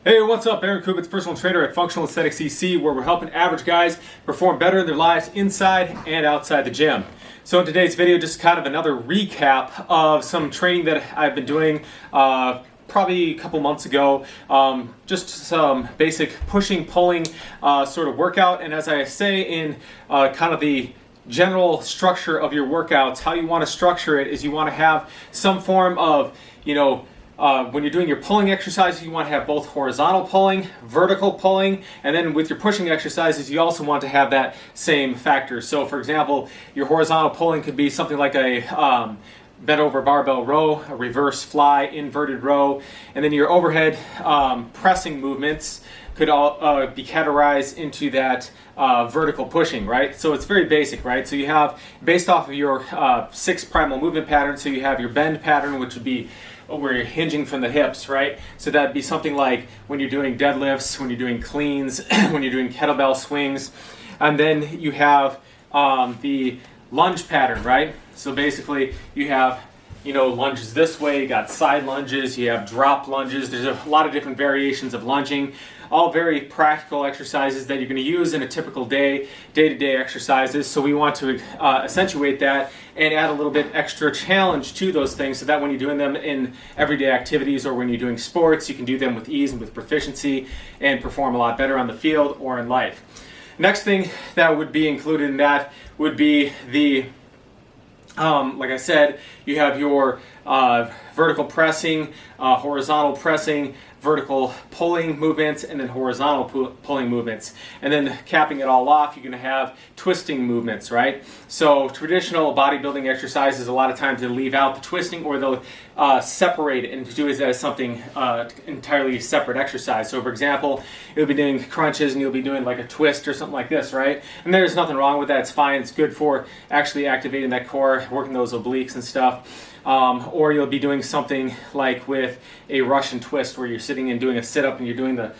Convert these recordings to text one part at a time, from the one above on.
Hey, what's up? Aaron Kubitz, personal trainer at Functional Aesthetics EC, where we're helping average guys perform better in their lives inside and outside the gym. So in today's video, just kind of another recap of some training that I've been doing probably a couple months ago. Just some basic pushing, pulling sort of workout. And as I say in kind of the general structure of your workouts, how you want to structure it is you want to have some form of, when you're doing your pulling exercises, you want to have both horizontal pulling, vertical pulling, and then with your pushing exercises, you also want to have that same factor. So for example, your horizontal pulling could be something like a bent over barbell row, a reverse fly, inverted row, and then your overhead pressing movements could all be categorized into that vertical pushing, right? So it's very basic, right? So you have, based off of your 6 primal movement patterns, so you have your bend pattern, which would be where you're hinging from the hips, right? So that'd be something like when you're doing deadlifts, when you're doing cleans, when you're doing kettlebell swings. And then you have the lunge pattern, right? So basically you have, lunges this way, you got side lunges, you have drop lunges. There's a lot of different variations of lunging, all very practical exercises that you're going to use in a typical day-to-day exercises. So we want to accentuate that and add a little bit extra challenge to those things so that when you're doing them in everyday activities or when you're doing sports, you can do them with ease and with proficiency and perform a lot better on the field or in life. Next thing that would be included in that would be the like I said, you have your vertical pressing, horizontal pressing, vertical pulling movements, and then horizontal pulling movements. And then capping it all off, you're going to have twisting movements, right? So traditional bodybuilding exercises, a lot of times they leave out the twisting or they'll separate it and do it as something entirely separate exercise. So for example, you'll be doing crunches and you'll be doing like a twist or something like this, right? And there's nothing wrong with that. It's fine. It's good for actually activating that core, working those obliques and stuff. Or you'll be doing something like with a Russian twist where you're sitting and doing a sit-up and you're doing the,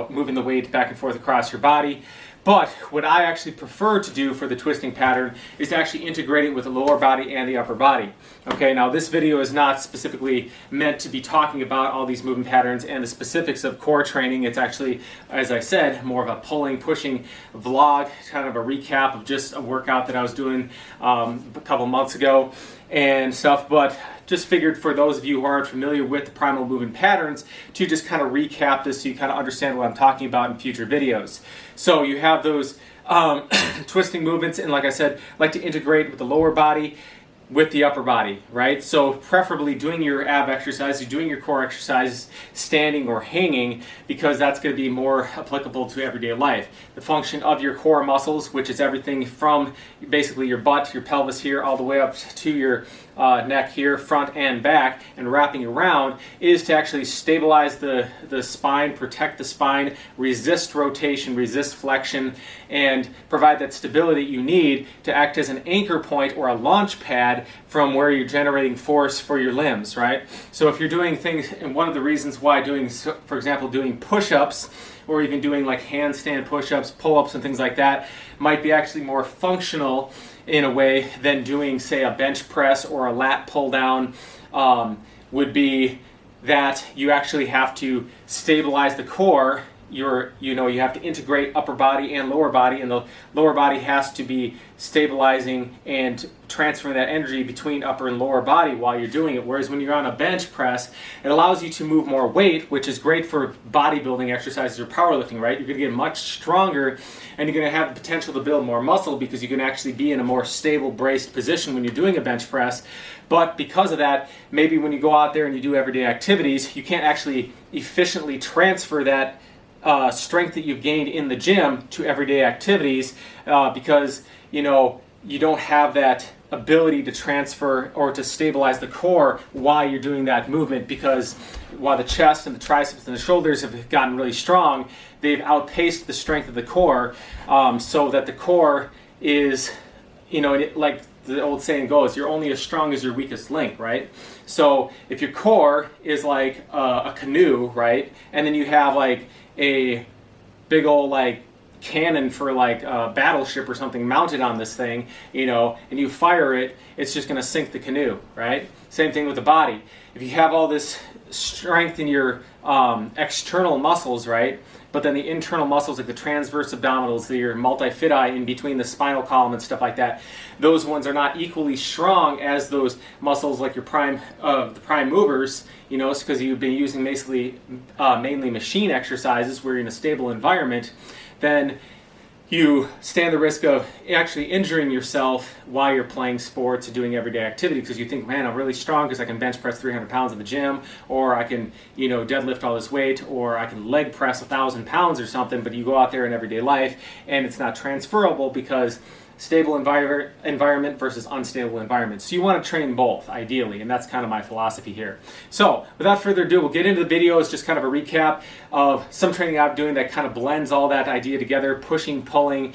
moving the weight back and forth across your body. But what I actually prefer to do for the twisting pattern is to actually integrate it with the lower body and the upper body. Okay, now this video is not specifically meant to be talking about all these movement patterns and the specifics of core training. It's actually, as I said, more of a pulling, pushing vlog, kind of a recap of just a workout that I was doing a couple months ago and stuff. But just figured for those of you who aren't familiar with the primal movement patterns to just kind of recap this so you kind of understand what I'm talking about in future videos. So you have those twisting movements, and like I said, like to integrate with the lower body with the upper body, right? So preferably doing your ab exercises, doing your core exercises standing or hanging, because that's going to be more applicable to everyday life. The function of your core muscles, which is everything from basically your butt, your pelvis here, all the way up to your neck here, front and back, and wrapping around, is to actually stabilize the spine, protect the spine, resist rotation, resist flexion, and provide that stability you need to act as an anchor point or a launch pad from where you're generating force for your limbs, right? So if you're doing things, and one of the reasons why doing, for example, doing push-ups or even doing like handstand push-ups, pull-ups and things like that might be actually more functional in a way than doing, say, a bench press or a lat pull down, would be that you actually have to stabilize the core. You have to integrate upper body and lower body, and the lower body has to be stabilizing and transferring that energy between upper and lower body while you're doing it. Whereas when you're on a bench press, it allows you to move more weight, which is great for bodybuilding exercises or powerlifting, right? You're going to get much stronger and you're going to have the potential to build more muscle because you can actually be in a more stable, braced position when you're doing a bench press. But because of that, maybe when you go out there and you do everyday activities, you can't actually efficiently transfer that strength that you've gained in the gym to everyday activities because you don't have that ability to transfer or to stabilize the core while you're doing that movement, because while the chest and the triceps and the shoulders have gotten really strong, they've outpaced the strength of the core, so that the core is, like the old saying goes, you're only as strong as your weakest link, right? So if your core is like a canoe, right, and then you have like a big old like cannon for like a battleship or something mounted on this thing, and you fire it, it's just going to sink the canoe, right? Same thing with the body. If you have all this strength in your external muscles, right? But then the internal muscles, like the transverse abdominals, your multifidi in between the spinal column and stuff like that, those ones are not equally strong as those muscles like your the prime movers, you know, because you've been using basically mainly machine exercises where you're in a stable environment. Then you stand the risk of actually injuring yourself while you're playing sports and doing everyday activity, because you think, man, I'm really strong because I can bench press 300 pounds in the gym, or I can, you know, deadlift all this weight, or I can leg press 1,000 pounds or something, but you go out there in everyday life and it's not transferable because stable environment versus unstable environment. So you want to train both, ideally, and that's kind of my philosophy here. So without further ado, we'll get into the video. It's just kind of a recap of some training I'm doing that kind of blends all that idea together, pushing, pulling,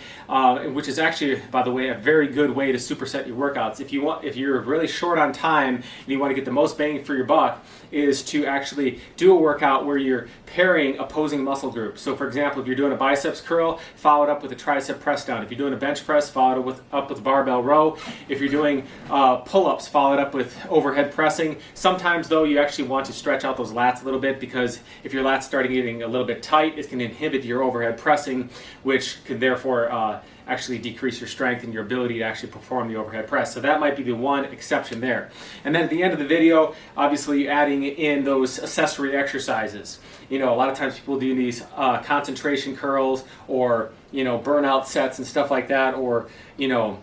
which is actually, by the way, a very good way to superset your workouts. If you're really short on time and you want to get the most bang for your buck, is to actually do a workout where you're pairing opposing muscle groups. So for example, if you're doing a biceps curl, follow it up with a tricep press down. If you're doing a bench press, follow it up with barbell row. If you're doing pull-ups, follow it up with overhead pressing. Sometimes though, you actually want to stretch out those lats a little bit, because if your lats start getting a little bit tight, it can inhibit your overhead pressing, which could therefore actually decrease your strength and your ability to actually perform the overhead press. So that might be the one exception there. And then at the end of the video, obviously adding in those accessory exercises. You know, a lot of times people do these concentration curls, or, you know, burnout sets and stuff like that, or, you know,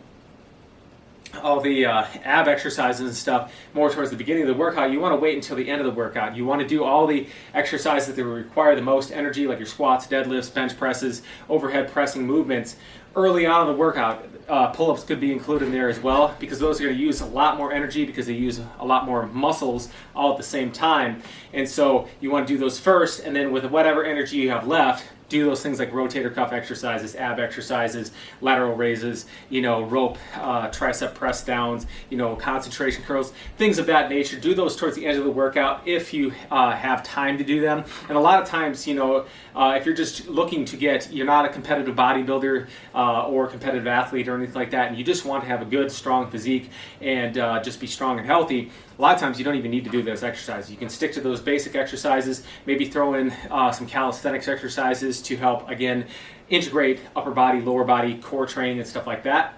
all the ab exercises and stuff more towards the beginning of the workout. You want to wait until the end of the workout. You want to do all the exercises that require the most energy, like your squats, deadlifts, bench presses, overhead pressing movements, early on in the workout. Pull-ups could be included in there as well, because those are going to use a lot more energy because they use a lot more muscles all at the same time. And so you want to do those first, and then with whatever energy you have left, do those things like rotator cuff exercises, ab exercises, lateral raises, you know, rope, tricep press downs, you know, concentration curls, things of that nature. Do those towards the end of the workout if you have time to do them. And a lot of times, you know, if you're just looking to you're not a competitive bodybuilder or competitive athlete or anything like that, and you just want to have a good, strong physique and just be strong and healthy, a lot of times you don't even need to do those exercises. You can stick to those basic exercises, maybe throw in some calisthenics exercises to help, again, integrate upper body, lower body, core training and stuff like that,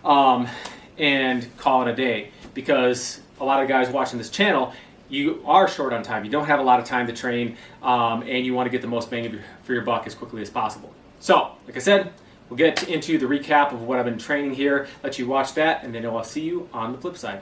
and call it a day. Because a lot of guys watching this channel, you are short on time. You don't have a lot of time to train, and you want to get the most bang for your buck as quickly as possible. So, like I said, we'll get into the recap of what I've been training here, let you watch that, and then I'll see you on the flip side.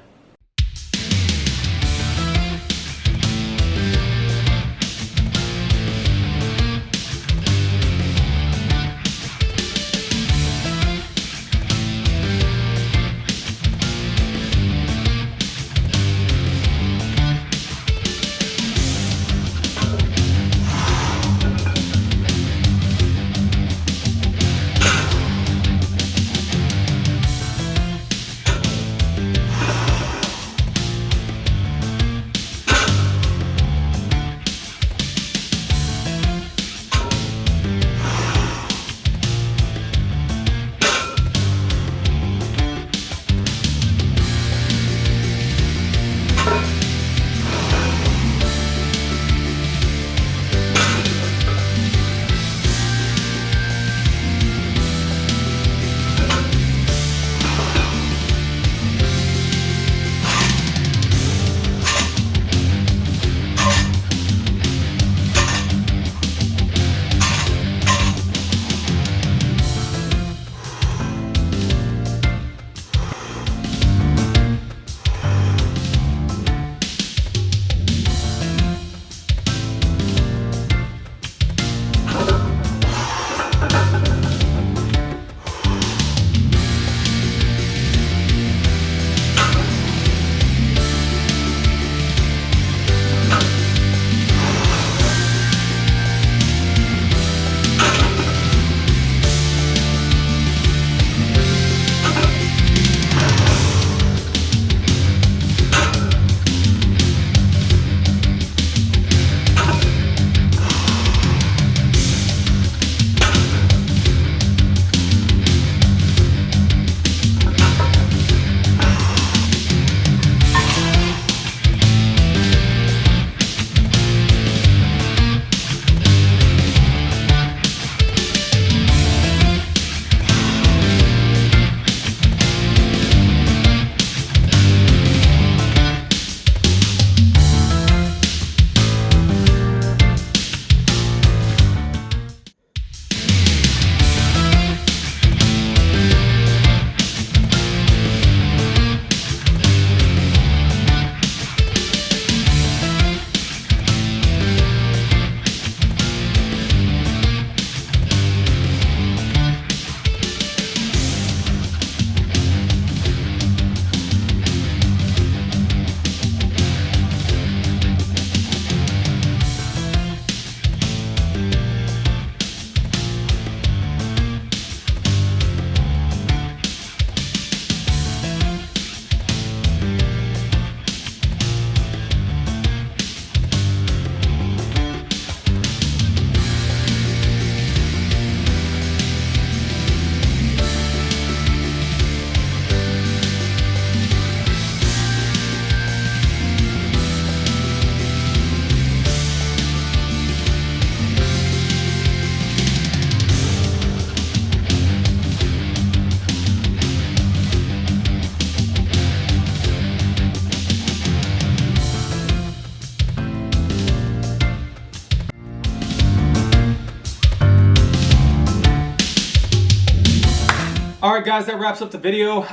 All right, guys, that wraps up the video.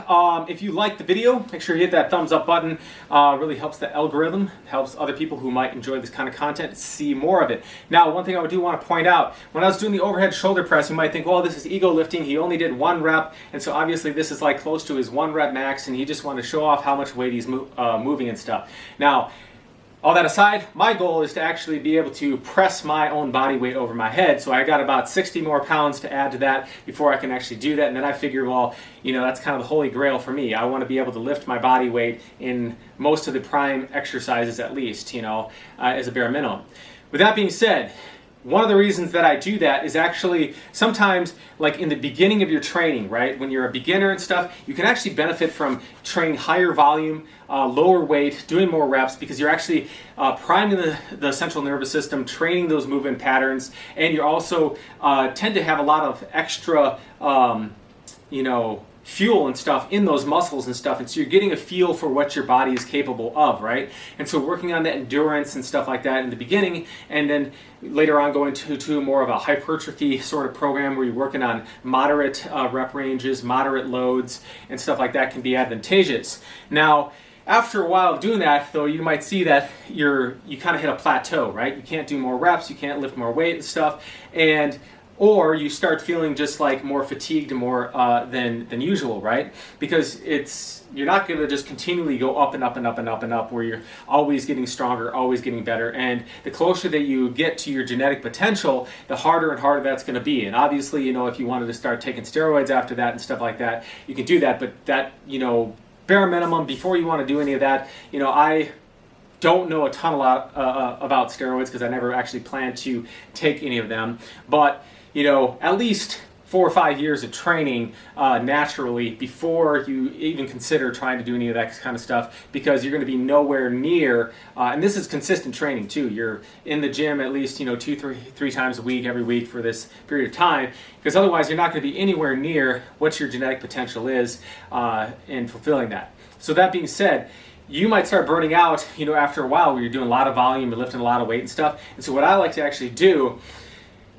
If you like the video, make sure you hit that thumbs up button. Really helps the algorithm, helps other people who might enjoy this kind of content see more of it. Now, one thing I do want to point out, when I was doing the overhead shoulder press, you might think, well, this is ego lifting. He only did 1 rep, and so obviously this is like close to his 1 rep max, and he just wanted to show off how much weight he's moving and stuff. Now, all that aside, my goal is to actually be able to press my own body weight over my head. So I got about 60 more pounds to add to that before I can actually do that. And then I figure, well, you know, that's kind of the holy grail for me. I want to be able to lift my body weight in most of the prime exercises at least, you know, as a bare minimum. With that being said, one of the reasons that I do that is actually sometimes, like in the beginning of your training, right? When you're a beginner and stuff, you can actually benefit from training higher volume, lower weight, doing more reps, because you're actually priming the central nervous system, training those movement patterns, and you also tend to have a lot of extra, you know, fuel and stuff in those muscles and stuff, and so you're getting a feel for what your body is capable of, right? And so working on that endurance and stuff like that in the beginning, and then later on going to more of a hypertrophy sort of program where you're working on moderate rep ranges, moderate loads, and stuff like that can be advantageous. Now, after a while of doing that, though, you might see that you kind of hit a plateau, right? You can't do more reps, you can't lift more weight and stuff, or you start feeling just like more fatigued and more than usual, right? Because you're not going to just continually go up and up and up and up and up where you're always getting stronger, always getting better. And the closer that you get to your genetic potential, the harder and harder that's going to be. And obviously, you know, if you wanted to start taking steroids after that and stuff like that, you can do that. But that, you know, bare minimum, before you want to do any of that, you know, I don't know a lot about steroids because I never actually planned to take any of them. But you know, at least 4 or 5 years of training naturally before you even consider trying to do any of that kind of stuff, because you're going to be nowhere near, and this is consistent training too. You're in the gym at least, you know, 2-3 times a week, every week for this period of time, because otherwise you're not going to be anywhere near what your genetic potential is in fulfilling that. So that being said, you might start burning out, you know, after a while where you're doing a lot of volume and lifting a lot of weight and stuff. And so what I like to actually do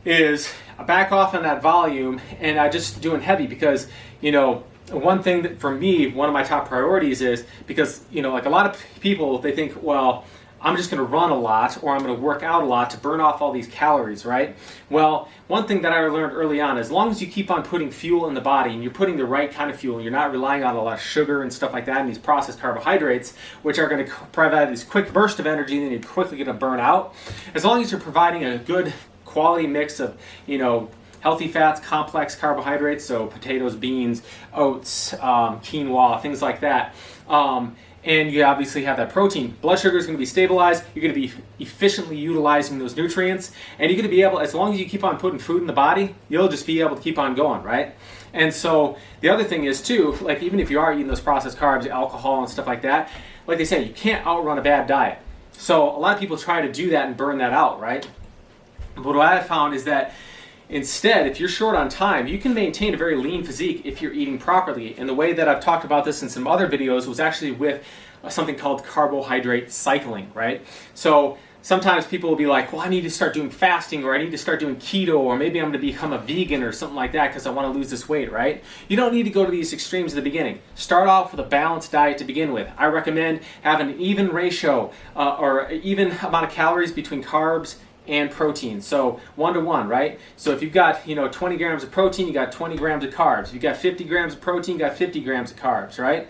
is I back off on that volume and I just doing heavy, because, you know, one thing that for me, one of my top priorities is, because, you know, like a lot of people, they think, well, I'm just going to run a lot or I'm going to work out a lot to burn off all these calories, right? Well, one thing that I learned early on, as long as you keep on putting fuel in the body and you're putting the right kind of fuel, and you're not relying on a lot of sugar and stuff like that and these processed carbohydrates, which are going to provide this quick burst of energy and then you're quickly going to burn out, as long as you're providing a good quality mix of, you know, healthy fats, complex carbohydrates, so potatoes, beans, oats, quinoa, things like that. And you obviously have that protein. Blood sugar is going to be stabilized. You're going to be efficiently utilizing those nutrients. And you're going to be able, as long as you keep on putting food in the body, you'll just be able to keep on going, right? And so the other thing is too, like even if you are eating those processed carbs, alcohol and stuff like that, like they say, you can't outrun a bad diet. So a lot of people try to do that and burn that out, right? But what I found is that instead, if you're short on time, you can maintain a very lean physique if you're eating properly. And the way that I've talked about this in some other videos was actually with something called carbohydrate cycling, right? So sometimes people will be like, well, I need to start doing fasting, or I need to start doing keto, or maybe I'm going to become a vegan or something like that because I want to lose this weight, right? You don't need to go to these extremes at the beginning. Start off with a balanced diet to begin with. I recommend having an even ratio or even amount of calories between carbs and protein, so 1 to 1, right? So if you've got, you know, 20 grams of protein, you got 20 grams of carbs. If you've got 50 grams of protein, you got 50 grams of carbs, right?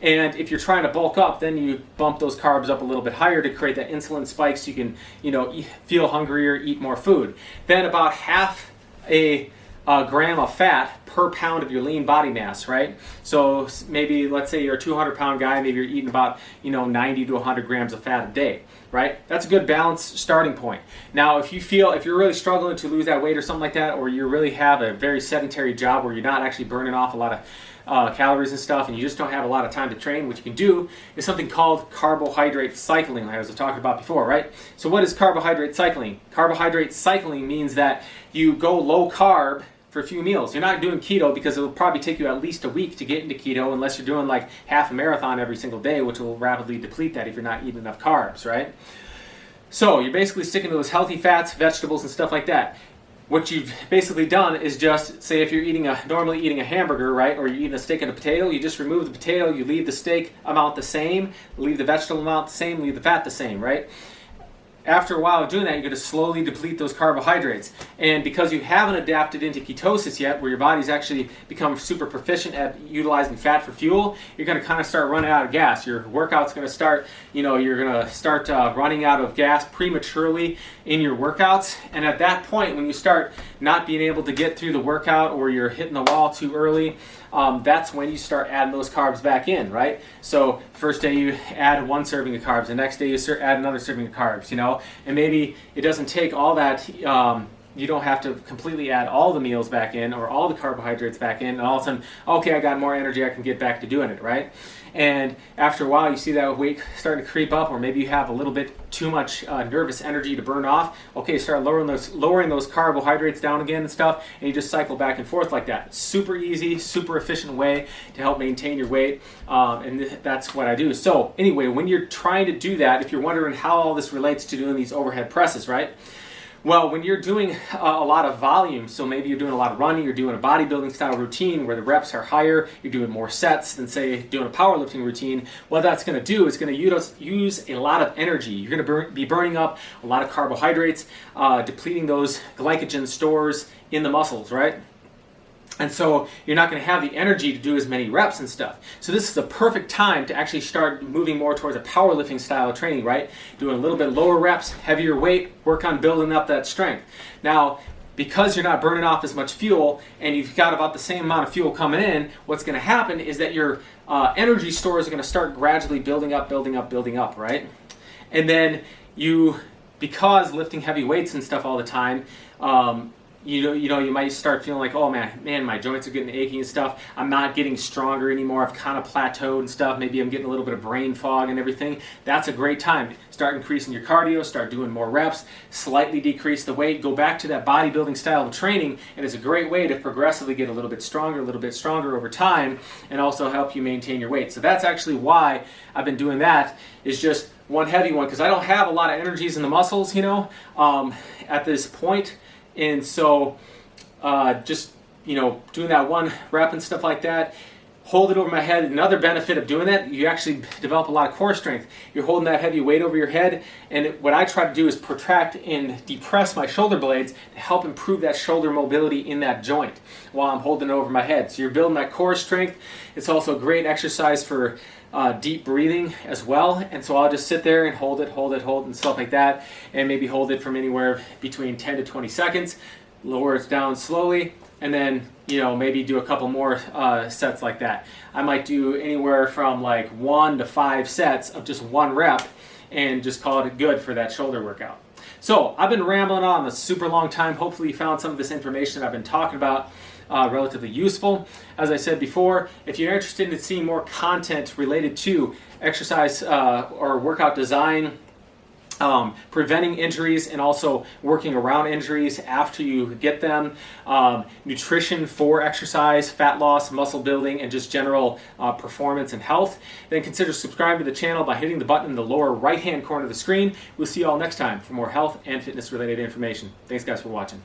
And if you're trying to bulk up, then you bump those carbs up a little bit higher to create that insulin spike so you can, you know, feel hungrier, eat more food. Then about half a gram of fat per pound of your lean body mass, right? So maybe, let's say you're a 200-pound guy, maybe you're eating about, you know, 90 to 100 grams of fat a day, right? That's a good balanced starting point. Now, if you're really struggling to lose that weight or something like that, or you really have a very sedentary job where you're not actually burning off a lot of calories and stuff, and you just don't have a lot of time to train, what you can do is something called carbohydrate cycling, as I talked about before, right? So what is carbohydrate cycling? Carbohydrate cycling means that you go low carb for a few meals. You're not doing keto because it'll probably take you at least a week to get into keto, unless you're doing like half a marathon every single day, which will rapidly deplete that if you're not eating enough carbs, right? So you're basically sticking to those healthy fats, vegetables, and stuff like that. what you've basically done is just, say if you're normally eating a hamburger, right, or you're eating a steak and a potato, you just remove the potato, you leave the steak amount the same, leave the vegetable amount the same, leave the fat the same, right? After a while of doing that, you're going to slowly deplete those carbohydrates. And because you haven't adapted into ketosis yet, where your body's actually become super proficient at utilizing fat for fuel, you're going to kind of start running out of gas. Your workout's going to start, you're going to start running out of gas prematurely in your workouts. And at that point, when you start not being able to get through the workout, or you're hitting the wall too early, that's when you start adding those carbs back in, right? So first day you add 1 serving of carbs, the next day you add another serving of carbs, and maybe it doesn't take all that. You don't have to completely add all the meals back in or all the carbohydrates back in, and all of a sudden, okay, I got more energy, I can get back to doing it, right? And after a while, you see that weight starting to creep up, or maybe you have a little bit too much nervous energy to burn off. Okay, start lowering those carbohydrates down again and stuff, and you just cycle back and forth like that. Super easy, super efficient way to help maintain your weight, and that's what I do. So anyway, when you're trying to do that, if you're wondering how all this relates to doing these overhead presses, right? Well, when you're doing a lot of volume, so maybe you're doing a lot of running, you're doing a bodybuilding style routine where the reps are higher, you're doing more sets than, say, doing a powerlifting routine, what that's going to do is going to use a lot of energy. You're going to be burning up a lot of carbohydrates, depleting those glycogen stores in the muscles, right? And so you're not going to have the energy to do as many reps and stuff. So this is a perfect time to actually start moving more towards a powerlifting style of training, right? Doing a little bit lower reps, heavier weight, work on building up that strength. Now, because you're not burning off as much fuel and you've got about the same amount of fuel coming in, what's going to happen is that your energy stores are going to start gradually building up, right? And then because lifting heavy weights and stuff all the time, you might start feeling like, oh man, my joints are getting achy and stuff. I'm not getting stronger anymore. I've kind of plateaued and stuff. Maybe I'm getting a little bit of brain fog and everything. That's a great time. Start increasing your cardio, start doing more reps, slightly decrease the weight, go back to that bodybuilding style of training, and it's a great way to progressively get a little bit stronger over time, and also help you maintain your weight. So that's actually why I've been doing that, is just one heavy one, because I don't have a lot of energies in the muscles, at this point. And so just, doing that 1 rep and stuff like that, hold it over my head. Another benefit of doing that, you actually develop a lot of core strength. You're holding that heavy weight over your head, and what I try to do is protract and depress my shoulder blades to help improve that shoulder mobility in that joint while I'm holding it over my head. So you're building that core strength. It's also a great exercise for deep breathing as well. And so I'll just sit there and hold it, and stuff like that, and maybe hold it from anywhere between 10 to 20 seconds, lower it down slowly, and then maybe do a couple more sets like that. I might do anywhere from like 1 to 5 sets of just 1 rep and just call it good for that shoulder workout. So I've been rambling on a super long time. Hopefully you found some of this information I've been talking about relatively useful. As I said before, if you're interested in seeing more content related to exercise or workout design, preventing injuries and also working around injuries after you get them, nutrition for exercise, fat loss, muscle building, and just general performance and health, then consider subscribing to the channel by hitting the button in the lower right hand corner of the screen. We'll see you all next time for more health and fitness related information. Thanks guys for watching.